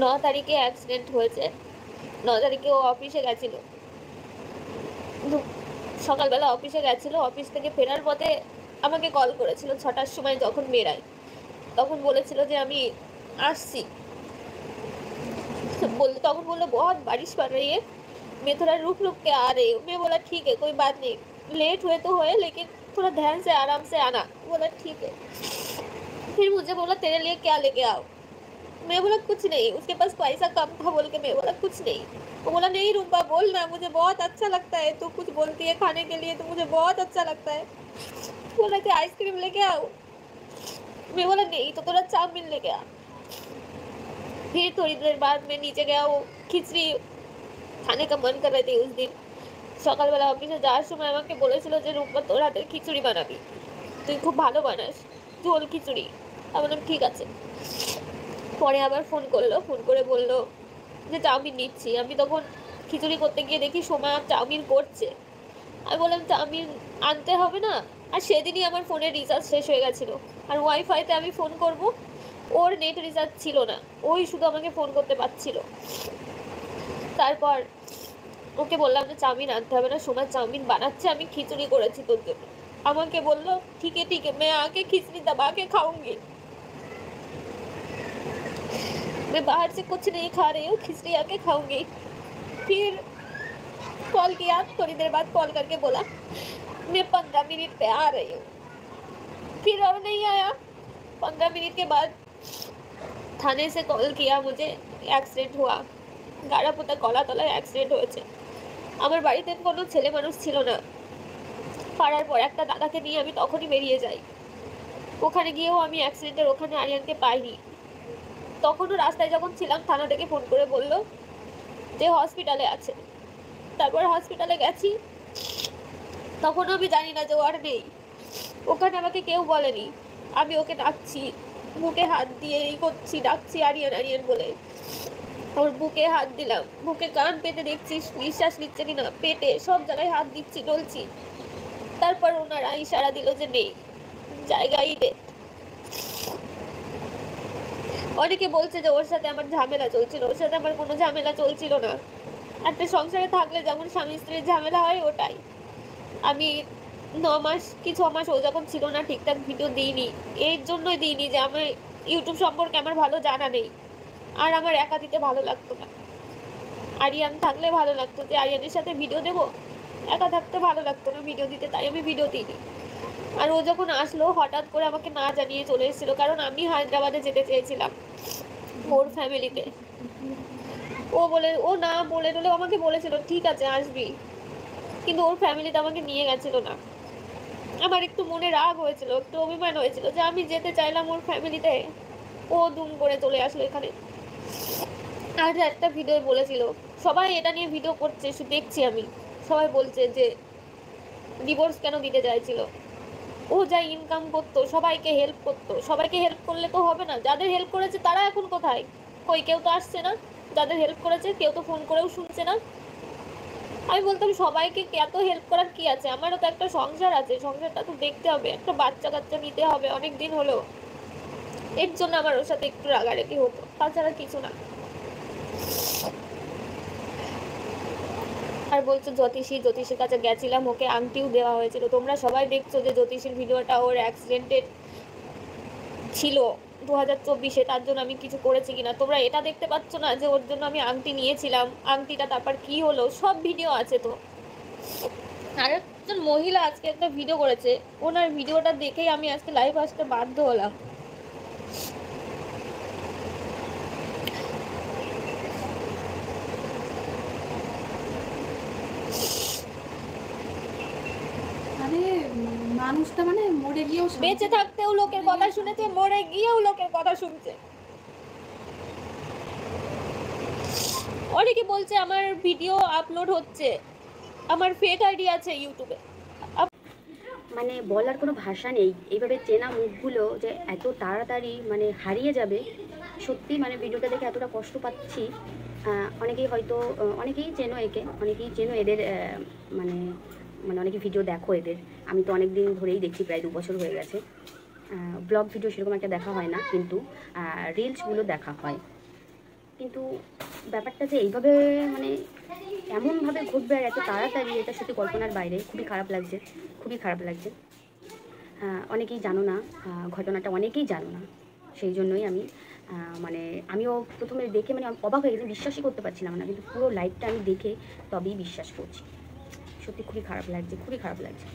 9 তারিখে অ্যাক্সিডেন্ট হয়েছে। 9 তারিখে ও অফিসে গেছিল, সকালবেলা অফিসে গেছিল। অফিস থেকে ফেরার পথে আমাকে কল করেছিল 6টার সময়। যখন বেরাই তখন বলেছিল যে আমি আসছি। तখন बोला बहुत बारिश पड़ रही है, मैं थोड़ा रुक रुक के आ रही हूँ। मैं बोला ठीक है, कोई बात नहीं, लेट हुए तो हुए लेकिन थोड़ा ध्यान से आराम से आना। बोला ठीक है। फिर मुझे बोला तेरे लिए क्या लेके आओ। मैं बोला कुछ नहीं, उसके पास पैसा कम था बोल के मैं बोला कुछ नहीं। वो बोला नहीं रूपा बोलना, मुझे बहुत अच्छा लगता है तू कुछ बोलती है खाने के लिए, तो मुझे बहुत अच्छा लगता है। बोला कि आइसक्रीम लेके आओ। मैं बोला नहीं तो थोड़ा चाउमीन लेके आ। फिर थोड़ी देर बाद मैं नीचे गया, वो खिचड़ी खाने का मन कर रहे थे उस दिन। সকালবেলা অফিসে যাওয়ার সময় আমাকে বলেছিল যে রূপা তোর হাতের খিচুড়ি বানাবি, তুই খুব ভালো বানাস ঝোল খিচুড়ি। আমি বললাম ঠিক আছে। পরে আবার ফোন করলো, ফোন করে বললো যে চাউমিন নিচ্ছি। আমি তখন খিচুড়ি করতে গিয়ে দেখি সোমা চাউমিন করছে। আমি বললাম চাউমিন আনতে হবে না। আর সেদিনই আমার ফোনের রিচার্জ শেষ হয়ে গেছিলো, আর ওয়াইফাইতে আমি ফোন করব, ওর নেট রিচার্জ ছিল না, ওই শুধু আমাকে ফোন করতে পারছিল। তারপর ওকে বললাম যে চাউমিন আনতে হবে না, সোনা চাউমিন বানাচ্ছে, আমি খিচুড়ি করেছি তোর জন্য। আমাকে বললো ठीक है मैं आके खिचड़ी दबा के खाऊंगी, मैं बाहर से कुछ नहीं खा रही हूँ, खिचड़ी आके खाऊंगी। फिर कॉल किया, थोड़ी देर बाद कॉल करके बोला मैं 15 मिनट पे आ रही हूँ। फिर अब नहीं आया। 15 मिनट के बाद थाने से कॉल किया मुझे, एक्सीडेंट हुआ, গাড়াপোতা কলাতলায় অ্যাক্সিডেন্ট হয়েছে। আমার বাড়িতে কোনো ছেলে মানুষ ছিল না। পাড়ার পর একটা দাদাকে নিয়ে আমি তখনই বেরিয়ে যাই। ওখানে গিয়েও আমি অ্যাক্সিডেন্টের ওখানে আরিয়ানকে পাইনি। তখনও রাস্তায় যখন ছিলাম থানা থেকে ফোন করে বলল যে হসপিটালে আছে। তারপর হসপিটালে গেছি, তখনও আমি জানি না যে ও আর নেই। ওখানে আমাকে কেউ বলেনি। আমি ওকে ডাকছি, বুকে হাত দিয়ে এই করছি, ডাকছি আরিয়ান আরিয়ান বলে। ওর বুকে হাত দিলাম, বুকে কান পেতে দেখছি নিঃশ্বাস নিচ্ছে কিনা, পেটে সব জায়গায় হাত দিচ্ছি, ডলছি। তারপর ওনারা ইশারা দিল যে নেই, জায়গায় নেই। অনেকে বলছে যে ওর সাথে আমার ঝামেলা চলছিল, ওর সাথে আমার কোনো ঝামেলা চলছিল না। একটা সংসারে থাকলে যেমন স্বামী স্ত্রীর ঝামেলা হয় ওটাই। আমি 9 মাস কি 6 মাস ও যখন ছিল না ঠিকঠাক ভিডিও দিইনি। এর জন্যই দিইনি যে আমার ইউটিউব সম্পর্কে আমার ভালো জানা নেই, আর আমার একা দিতে ভালো লাগতো না। আরিয়ান থাকলে ভালো লাগতো, যে আরিয়ানের সাথে ভিডিও দেবো, একা থাকতে ভালো লাগতো না ভিডিও দিতে, তাই আমি ভিডিও দিইনি। আর ও যখন আসলো হঠাৎ করে আমাকে না জানিয়ে চলে এসেছিল, কারণ আমি হায়দ্রাবাদে যেতে চেয়েছিলাম ওর ফ্যামিলিতে। ও না বলে টলে আমাকে বলেছিল ঠিক আছে আসবি, কিন্তু ওর ফ্যামিলিতে আমাকে নিয়ে গেছিল না। আমার একটু মনে রাগ হয়েছিল, একটু অভিমান হয়েছিল যে আমি যেতে চাইলাম ওর ফ্যামিলিতে, ও দুম করে চলে আসলো এখানে। আর একটা ভিডিও বলেছিল, সবাই এটা নিয়ে ভিডিও করছে, শুধু দেখছি আমি, সবাই বলছে যে ডিভোর্স কেন দিতে চাইছিল। ও যা ইনকাম করতো, সবাইকে হেল্প করতো, সবাইকে হেল্প করলে তো হবে না। যাদের হেল্প করেছে তারা এখন কোথায়? কই কেউ তো আসছে না। যাদের হেল্প করেছে কেউ তো ফোন করেও শুনছে না। আমি বলতাম সবাইকে এত হেল্প করার কি আছে, আমারও তো একটা সংসার আছে, সংসারটা তো দেখতে হবে, একটা বাচ্চা কাচ্চা নিতে হবে, অনেক দিন হলো। এর জন্য আমার ওর সাথে একটু রাগারাগি হতো, তাছাড়া কিছু না। আর বলছো জ্যোতিষীর কাছে গেছিলাম, ওকে আংটিও দেওয়া হয়েছিল। তোমরা সবাই দেখছো যে জ্যোতিষীর ভিডিওটা ওর অ্যাক্সিডেন্টের ছিল 2024-এ, তার জন্য আমি কিছু করেছি কিনা। তোমরা এটা দেখতে পাচ্ছ না যে ওর জন্য আমি আংটি নিয়েছিলাম, আংটিটা তারপর কি হলো, সব ভিডিও আছে তো। আর একজন মহিলা আজকে একটা ভিডিও করেছে, ওনার ভিডিওটা দেখেই আমি আজকে লাইভ আসতে বাধ্য হলাম। মানুষটা মানে মরে গিয়েও বেঁচে থাকতেও লোকের কথা শুনেছে, মরে গিয়েও লোকের কথা শুনছে। অনেকে বলছে আমার ভিডিও আপলোড হচ্ছে, আমার ফেক আইডি আছে ইউটিউবে। মানে বলার কোনো ভাষা নেই, এইভাবে চেনা মুখগুলো যে এত তাড়াতাড়ি মানে হারিয়ে যাবে, সত্যি মানে ভিডিওটা দেখে এতটা কষ্ট পাচ্ছি। অনেকেই হয়তো অনেকেই চেনো একে, অনেকেই চেনো এদের, মানে মানে অনেকে ভিডিও দেখো এদের। আমি তো অনেক দিন ধরেই দেখছি, প্রায় 2 বছর হয়ে গেছে। ব্লগ ভিডিও সেরকম একটা দেখা হয় না, কিন্তু রিলসগুলো দেখা হয়। কিন্তু ব্যাপারটা যে এইভাবে মানে এমনভাবে ঘটবে আর এত তাড়াতাড়ি, এটা সত্যি কল্পনার বাইরে। খুবই খারাপ লাগছে, খুবই খারাপ লাগছে। অনেকেই জানো না ঘটনাটা, অনেকেই জানো না। সেই জন্যই মানে আমিও প্রথমে দেখে মানে অবাক হয়ে গেছি, বিশ্বাসই করতে পারছিলাম না, কিন্তু পুরো লাইভটা আমি দেখে তবেই বিশ্বাস করছি। সত্যি খুবই খারাপ লাগছে, খুবই খারাপ লাগছে।